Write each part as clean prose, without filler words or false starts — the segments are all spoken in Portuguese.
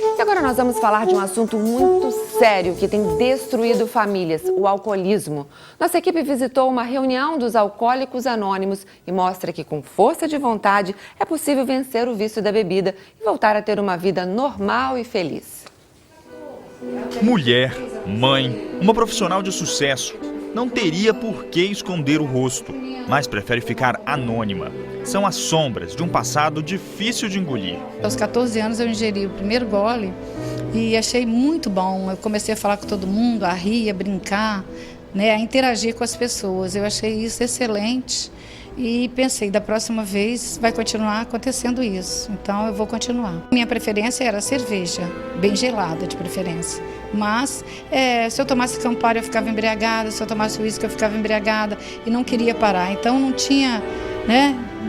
E agora nós vamos falar de um assunto muito sério que tem destruído famílias, o alcoolismo. Nossa equipe visitou uma reunião dos Alcoólicos Anônimos e mostra que com força de vontade é possível vencer o vício da bebida e voltar a ter uma vida normal e feliz. Mulher, mãe, uma profissional de sucesso, não teria por que esconder o rosto, mas prefere ficar anônima. São as sombras de um passado difícil de engolir. Aos 14 anos eu ingeri o primeiro gole e achei muito bom. Eu comecei a falar com todo mundo, a rir, a brincar, né, a interagir com as pessoas. Eu achei isso excelente e pensei, da próxima vez vai continuar acontecendo isso. Então eu vou continuar. Minha preferência era cerveja, bem gelada de preferência. Mas se eu tomasse Campari eu ficava embriagada, se eu tomasse uísque eu ficava embriagada e não queria parar. Então não tinha,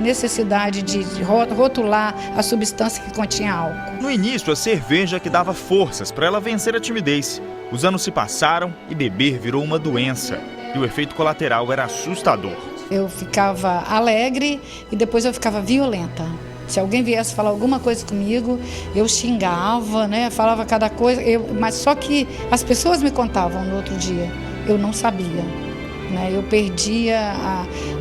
necessidade de rotular a substância que continha álcool. No início, a cerveja que dava forças para ela vencer a timidez. Os anos se passaram e beber virou uma doença. E o efeito colateral era assustador. Eu ficava alegre e depois eu ficava violenta. Se alguém viesse falar alguma coisa comigo, eu xingava, falava cada coisa. Mas só que as pessoas me contavam no outro dia, eu não sabia. Eu perdia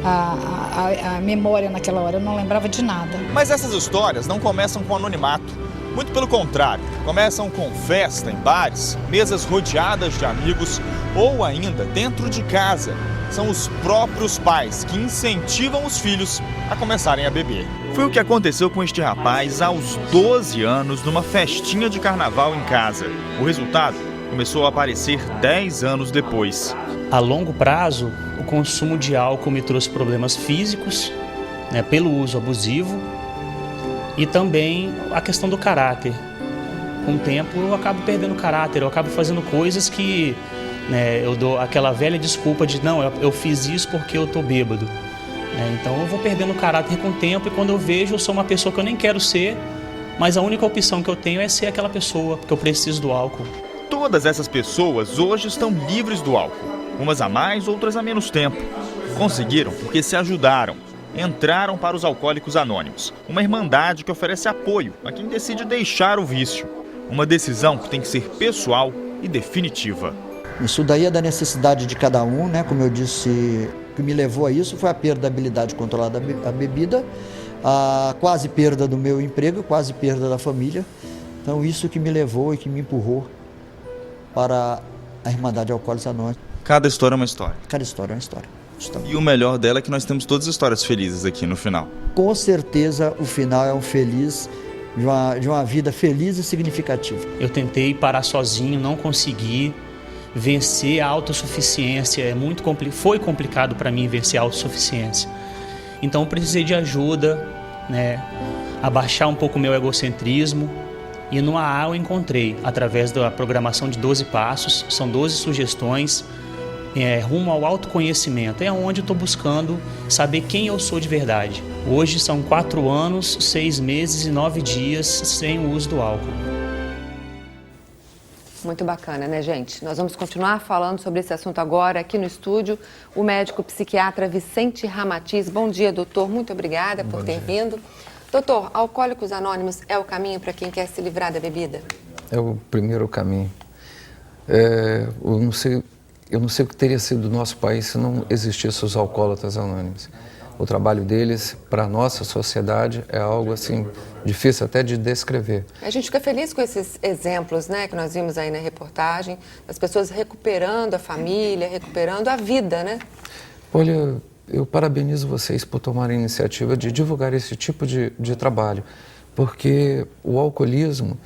a memória naquela hora, eu não lembrava de nada. Mas essas histórias não começam com anonimato. Muito pelo contrário, começam com festa em bares, mesas rodeadas de amigos ou ainda dentro de casa. São os próprios pais que incentivam os filhos a começarem a beber. Foi o que aconteceu com este rapaz aos 12 anos numa festinha de carnaval em casa. O resultado começou a aparecer 10 anos depois. A longo prazo, o consumo de álcool me trouxe problemas físicos, pelo uso abusivo, e também a questão do caráter. Com o tempo eu acabo perdendo o caráter, eu acabo fazendo coisas que eu dou aquela velha desculpa de não, eu fiz isso porque eu estou bêbado. Então eu vou perdendo o caráter com o tempo e quando eu vejo eu sou uma pessoa que eu nem quero ser, mas a única opção que eu tenho é ser aquela pessoa, porque eu preciso do álcool. Todas essas pessoas hoje estão livres do álcool. Umas a mais, outras a menos tempo. Conseguiram porque se ajudaram. Entraram para os Alcoólicos Anônimos, uma irmandade que oferece apoio a quem decide deixar o vício. Uma decisão que tem que ser pessoal e definitiva. Isso daí é da necessidade de cada um, como eu disse, o que me levou a isso foi a perda da habilidade de controlar a bebida, a quase perda do meu emprego, quase perda da família. Então isso que me levou e que me empurrou para a Irmandade Alcoólicos Anônimos. Cada história é uma história. Cada história é uma história. E o melhor dela é que nós temos todas as histórias felizes aqui no final. Com certeza o final é um feliz, de uma vida feliz e significativa. Eu tentei parar sozinho, não consegui. Vencer a autossuficiência foi complicado para mim vencer a autossuficiência. Então eu precisei de ajuda, abaixar um pouco o meu egocentrismo. E no AA eu encontrei, através da programação de 12 passos, são 12 sugestões, rumo ao autoconhecimento. É onde eu estou buscando saber quem eu sou de verdade. Hoje são 4 anos, 6 meses e 9 dias sem o uso do álcool. Muito bacana, né, gente? Nós vamos continuar falando sobre esse assunto agora aqui no estúdio. O médico psiquiatra Vicente Ramatiz. Bom dia, doutor. Muito obrigada por ter vindo. Doutor, Alcoólicos Anônimos é o caminho para quem quer se livrar da bebida? É o primeiro caminho. Eu não sei o que teria sido do nosso país se não existissem os alcoólatras anônimos. O trabalho deles para a nossa sociedade é algo assim difícil até de descrever. A gente fica feliz com esses exemplos, que nós vimos aí na reportagem, das pessoas recuperando a família, recuperando a vida, Olha, eu parabenizo vocês por tomarem a iniciativa de divulgar esse tipo de trabalho, porque o alcoolismo,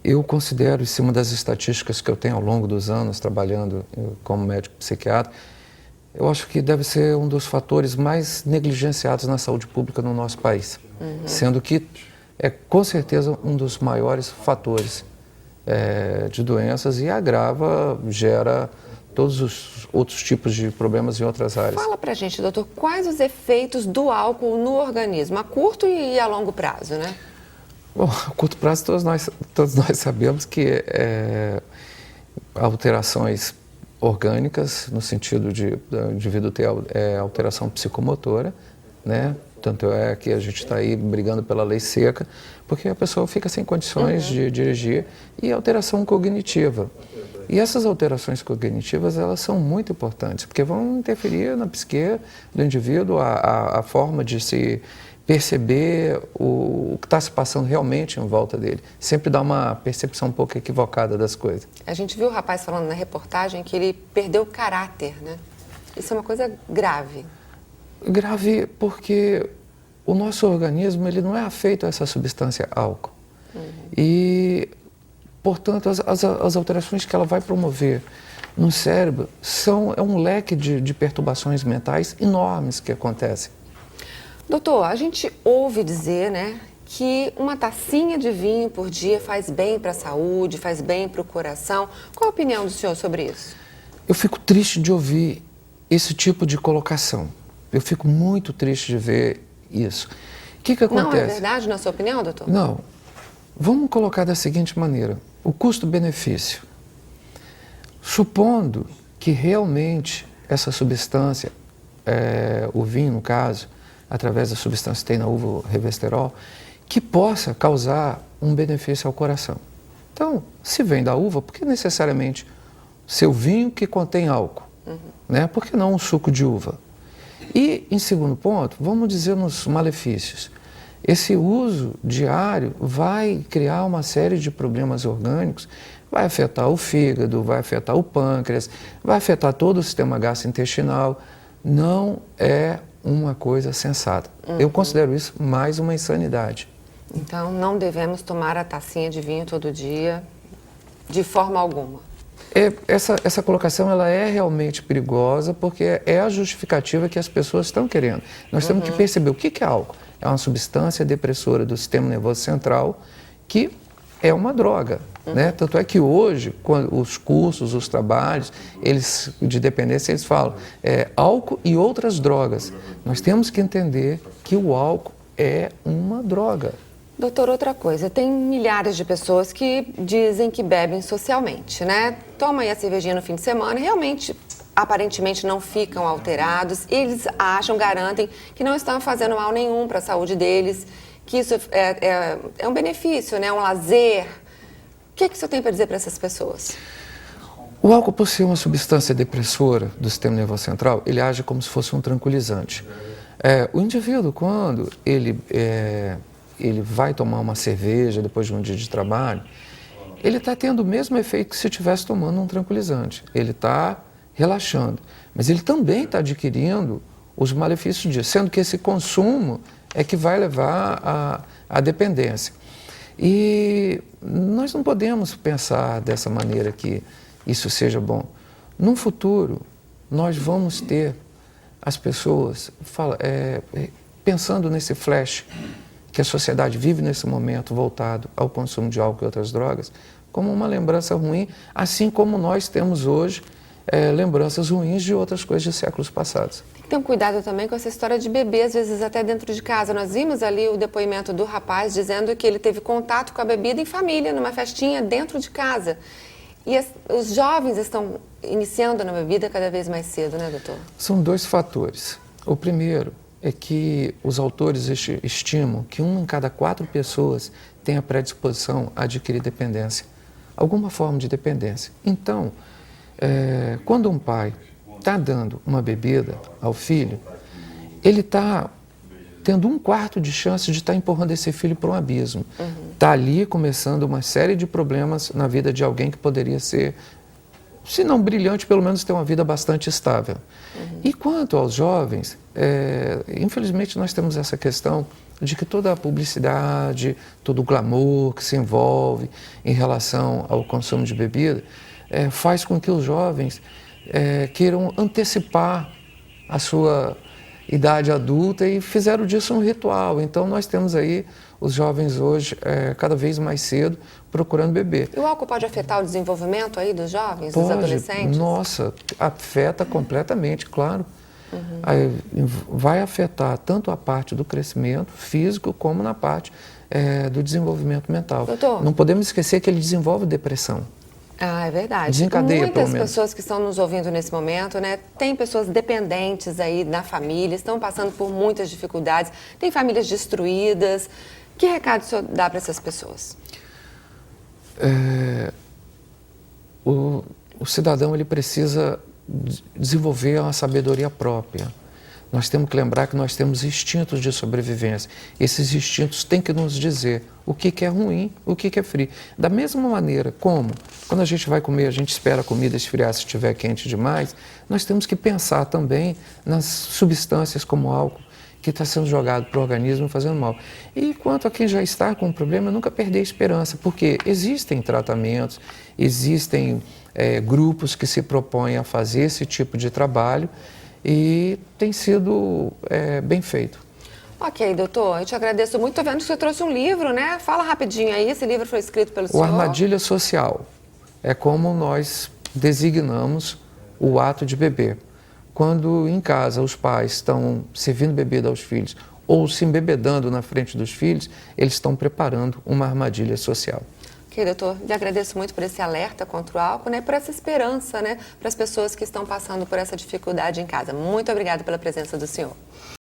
eu considero, em cima das estatísticas que eu tenho ao longo dos anos trabalhando como médico psiquiatra, eu acho que deve ser um dos fatores mais negligenciados na saúde pública no nosso país, sendo que é com certeza um dos maiores fatores de doenças e gera todos os outros tipos de problemas em outras áreas. Fala pra gente, doutor, quais os efeitos do álcool no organismo, a curto e a longo prazo, Bom, a curto prazo todos nós sabemos que alterações orgânicas, no sentido de o indivíduo ter alteração psicomotora, Tanto é que a gente está aí brigando pela lei seca, porque a pessoa fica sem condições de dirigir, e alteração cognitiva. E essas alterações cognitivas, elas são muito importantes, porque vão interferir na psique do indivíduo, a forma de se perceber o que está se passando realmente em volta dele. Sempre dá uma percepção um pouco equivocada das coisas. A gente viu o rapaz falando na reportagem que ele perdeu o caráter, né? Isso é uma coisa grave. Grave porque o nosso organismo, ele não é afeito a essa substância álcool. E, portanto, as alterações que ela vai promover no cérebro é um leque de perturbações mentais enormes que acontecem. Doutor, a gente ouve dizer, né, que uma tacinha de vinho por dia faz bem para a saúde, faz bem para o coração. Qual a opinião do senhor sobre isso? Eu fico triste de ouvir esse tipo de colocação. Eu fico muito triste de ver isso. O que acontece? Não é verdade, na sua opinião, doutor? Não. Vamos colocar da seguinte maneira: o custo-benefício. Supondo que realmente essa substância, o vinho no caso, através da substância que tem na uva, o resveratrol, que possa causar um benefício ao coração. Então, se vem da uva, por que necessariamente seu vinho que contém álcool? Né? Por que não um suco de uva? E, em segundo ponto, vamos dizer nos malefícios. Esse uso diário vai criar uma série de problemas orgânicos, vai afetar o fígado, vai afetar o pâncreas, vai afetar todo o sistema gastrointestinal. Não é uma coisa sensata. Eu considero isso mais uma insanidade. Então, não devemos tomar a tacinha de vinho todo dia, de forma alguma. Essa colocação ela é realmente perigosa, porque é a justificativa que as pessoas estão querendo. Nós temos que perceber o que é álcool. É uma substância depressora do sistema nervoso central que é uma droga. Né? Tanto é que hoje, os cursos, os trabalhos de dependência, eles falam álcool e outras drogas. Nós temos que entender que o álcool é uma droga. Doutor, outra coisa, tem milhares de pessoas que dizem que bebem socialmente, né? Tomam aí a cervejinha no fim de semana e realmente, aparentemente, não ficam alterados. Eles garantem que não estão fazendo mal nenhum para a saúde deles, que isso é um benefício, né? Um lazer. O que o senhor tem para dizer para essas pessoas? O álcool, por ser uma substância depressora do sistema nervoso central, ele age como se fosse um tranquilizante. O indivíduo, quando ele vai tomar uma cerveja depois de um dia de trabalho, ele está tendo o mesmo efeito que se estivesse tomando um tranquilizante. Ele está relaxando, mas ele também está adquirindo os malefícios disso, sendo que esse consumo é que vai levar à dependência. E nós não podemos pensar dessa maneira que isso seja bom. No futuro, nós vamos ter as pessoas pensando nesse flash que a sociedade vive nesse momento voltado ao consumo de álcool e outras drogas, como uma lembrança ruim, assim como nós temos hoje lembranças ruins de outras coisas de séculos passados. Tem que ter um cuidado também com essa história de beber, às vezes até dentro de casa. Nós vimos ali o depoimento do rapaz dizendo que ele teve contato com a bebida em família, numa festinha dentro de casa. E os jovens estão iniciando na bebida cada vez mais cedo, né, doutor? São dois fatores. O primeiro é que os autores estimam que 1 em cada 4 pessoas tem a predisposição a adquirir dependência, alguma forma de dependência. Então, quando um pai está dando uma bebida ao filho, ele está tendo 1/4 de chance de estar empurrando esse filho para um abismo. Está ali começando uma série de problemas na vida de alguém que poderia ser, se não brilhante, pelo menos ter uma vida bastante estável. E quanto aos jovens, infelizmente nós temos essa questão de que toda a publicidade, todo o glamour que se envolve em relação ao consumo de bebida, faz com que os jovens queiram antecipar a sua idade adulta e fizeram disso um ritual. Então nós temos aí os jovens hoje cada vez mais cedo procurando beber. E o álcool pode afetar o desenvolvimento aí dos jovens, dos adolescentes? Nossa, afeta completamente, claro. Aí, vai afetar tanto a parte do crescimento físico como na parte do desenvolvimento mental. Doutor, não podemos esquecer que ele desenvolve depressão. Ah, é verdade. Desencadeia, pelo Muitas menos. pessoas que estão nos ouvindo nesse momento, né? Tem pessoas dependentes aí na família, estão passando por muitas dificuldades, tem famílias destruídas. Que recado o senhor dá para essas pessoas? O cidadão ele precisa desenvolver uma sabedoria própria. Nós temos que lembrar que nós temos instintos de sobrevivência. Esses instintos têm que nos dizer o que é ruim, o que é frio. Da mesma maneira como, quando a gente vai comer, a gente espera a comida esfriar se estiver quente demais, nós temos que pensar também nas substâncias como álcool, que está sendo jogado para o organismo fazendo mal. E quanto a quem já está com um problema, nunca perder a esperança, porque existem tratamentos, existem grupos que se propõem a fazer esse tipo de trabalho e tem sido bem feito. Ok, doutor, eu te agradeço muito. Estou vendo que o senhor trouxe um livro, né? Fala rapidinho aí, esse livro foi escrito pelo senhor. O Armadilha Social é como nós designamos o ato de beber. Quando em casa os pais estão servindo bebida aos filhos ou se embebedando na frente dos filhos, eles estão preparando uma armadilha social. Ok, doutor, lhe agradeço muito por esse alerta contra o álcool, né? Por essa esperança, né? Para as pessoas que estão passando por essa dificuldade em casa. Muito obrigada pela presença do senhor.